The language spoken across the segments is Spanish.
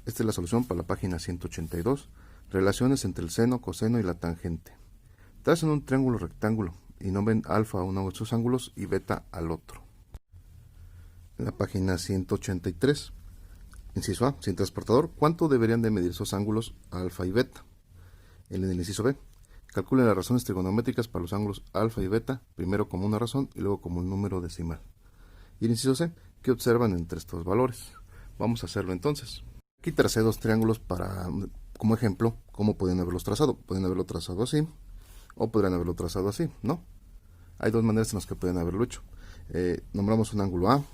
Esta es la solución para la página 182. Relaciones entre el seno, coseno y la tangente. Tracen un triángulo rectángulo y nombren alfa a uno de sus ángulos y beta al otro. En la página 183, inciso A, sin transportador, ¿cuánto deberían de medir esos ángulos alfa y beta? En el inciso B, calculen las razones trigonométricas para los ángulos alfa y beta, primero como una razón y luego como un número decimal. Y el inciso C, ¿qué observan entre estos valores? Vamos a hacerlo entonces. Aquí tracé dos triángulos para, como ejemplo, cómo pueden haberlos trazado. Pueden haberlo trazado así, o podrían haberlo trazado así, ¿no? Hay dos maneras en las que pueden haberlo hecho. Nombramos un ángulo A,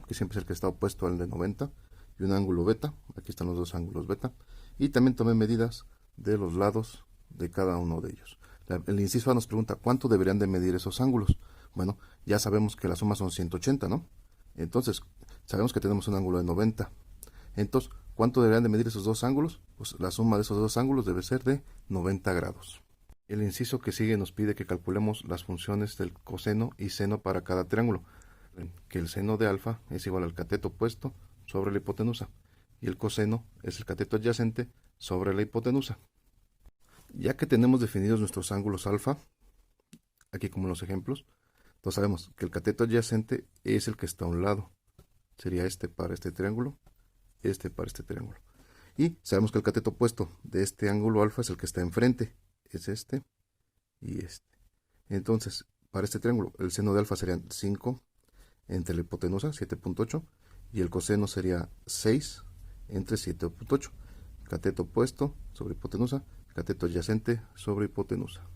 que siempre es el que está opuesto al de 90, y un ángulo beta, aquí están los dos ángulos beta, y también tomé medidas de los lados de cada uno de ellos. El inciso A nos pregunta, ¿cuánto deberían de medir esos ángulos? Bueno, ya sabemos que la suma son 180, ¿no? Entonces, sabemos que tenemos un ángulo de 90. Entonces, ¿cuánto deberían de medir esos dos ángulos? Pues la suma de esos dos ángulos debe ser de 90 grados. El inciso que sigue nos pide que calculemos las funciones del coseno y seno para cada triángulo, que el seno de alfa es igual al cateto opuesto sobre la hipotenusa, y el coseno es el cateto adyacente sobre la hipotenusa. Ya que tenemos definidos nuestros ángulos alfa, aquí como en los ejemplos, entonces sabemos que el cateto adyacente es el que está a un lado, sería este para este triángulo, este para este triángulo. Y sabemos que el cateto opuesto de este ángulo alfa es el que está enfrente, es este y este. Entonces, para este triángulo, el seno de alfa serían 5 entre la hipotenusa, 7.8, y el coseno sería 6 entre 7.8. Cateto opuesto sobre hipotenusa, cateto adyacente sobre hipotenusa.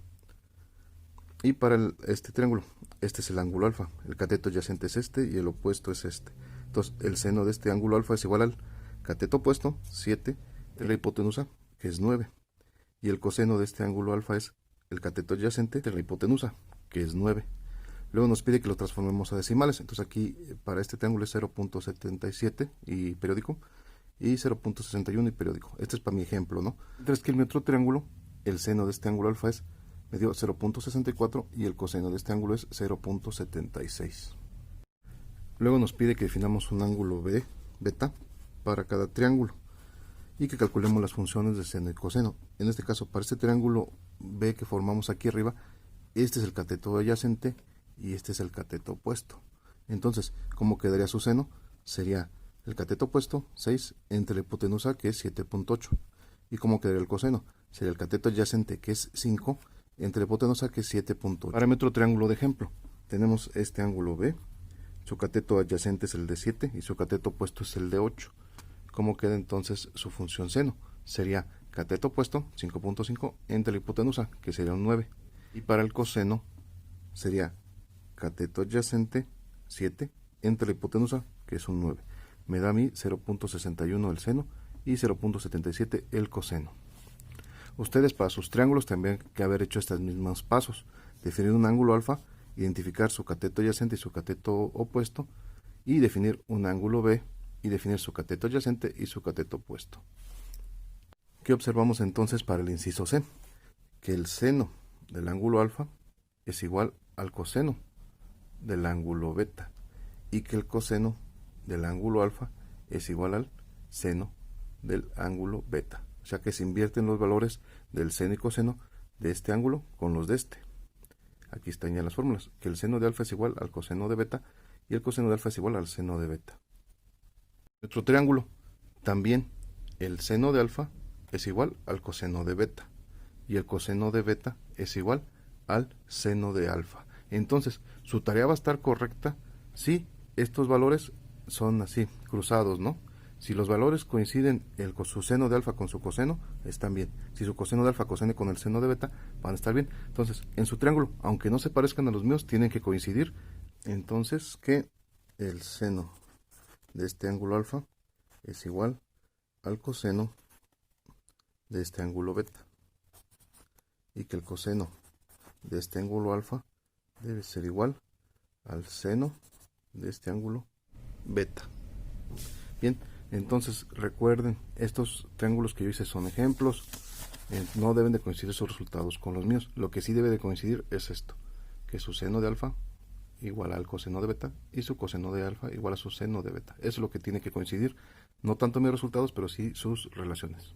Y para este triángulo, este es el ángulo alfa, el cateto adyacente es este y el opuesto es este. Entonces, el seno de este ángulo alfa es igual al cateto opuesto, 7, de la hipotenusa, que es 9. Y el coseno de este ángulo alfa es el cateto adyacente de la hipotenusa, que es 9. Luego nos pide que lo transformemos a decimales. Entonces aquí para este triángulo es 0.77 y periódico, y 0.61 y periódico. Este es para mi ejemplo, ¿no? Mientras que en mi otro triángulo, el seno de este ángulo alfa me dio 0.64 y el coseno de este ángulo es 0.76. Luego nos pide que definamos un ángulo beta para cada triángulo y que calculemos las funciones de seno y coseno. En este caso, para este triángulo B que formamos aquí arriba, este es el cateto adyacente y este es el cateto opuesto. Entonces, ¿cómo quedaría su seno? Sería el cateto opuesto, 6, entre la hipotenusa, que es 7.8. ¿Y cómo quedaría el coseno? Sería el cateto adyacente, que es 5, entre la hipotenusa, que es 7.8. Para otro triángulo de ejemplo, tenemos este ángulo B, su cateto adyacente es el de 7 y su cateto opuesto es el de 8. ¿Cómo queda entonces su función seno? Sería cateto opuesto, 5.5, entre la hipotenusa, que sería un 9. Y para el coseno sería cateto adyacente, 7, entre la hipotenusa, que es un 9. Me da a mí 0.61 el seno y 0.77 el coseno. Ustedes para sus triángulos tendrían que haber hecho estos mismos pasos. Definir un ángulo alfa, identificar su cateto adyacente y su cateto opuesto, y definir un ángulo B y definir su cateto adyacente y su cateto opuesto. ¿Qué observamos entonces para el inciso C? Que el seno del ángulo alfa es igual al coseno del ángulo beta y que el coseno del ángulo alfa es igual al seno del ángulo beta. O sea que se invierten los valores del seno y coseno de este ángulo con los de este. Aquí están ya las fórmulas, que el seno de alfa es igual al coseno de beta y el coseno de alfa es igual al seno de beta. Otro triángulo, también el seno de alfa es igual al coseno de beta y el coseno de beta es igual al seno de alfa. Entonces, su tarea va a estar correcta si estos valores son así, cruzados, ¿no? Si los valores coinciden su seno de alfa con su coseno, están bien. Si su coseno de alfa cosene con el seno de beta, van a estar bien. Entonces, en su triángulo, aunque no se parezcan a los míos, tienen que coincidir. Entonces, que el seno de este ángulo alfa es igual al coseno de este ángulo beta. Y que el coseno de este ángulo alfa debe ser igual al seno de este ángulo beta. Bien, entonces recuerden, estos triángulos que yo hice son ejemplos, no deben de coincidir sus resultados con los míos. Lo que sí debe de coincidir es esto, que su seno de alfa igual al coseno de beta y su coseno de alfa igual a su seno de beta. Eso es lo que tiene que coincidir, no tanto mis resultados, pero sí sus relaciones.